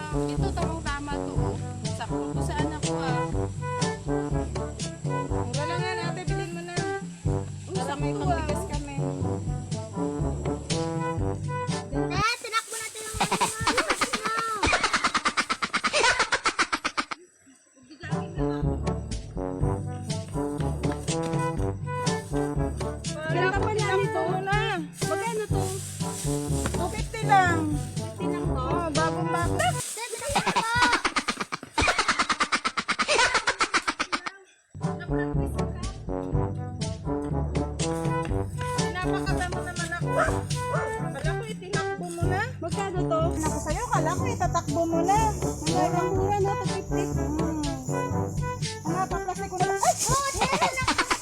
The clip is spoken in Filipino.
Ito, tamang-tama to. Oh. Sakto to sa anak ko ah. Mura lang yan, ate, bilhin mo na. Para may sakto, pambigas kami. Tinakbo natin yung bigas mo. Kaya ka pa niya nito na. Magkano to? 250 lang. Tinang to? Oh, bagong bago. Pinapakaba mo naman ako. Kala ko itinakbo mo na. Magkano to? Ako sa'yo, kala ko itatakbo mo na. Ang mura no, 250. Ang napaplasay ko na. Ay! Oh, tira na kasi.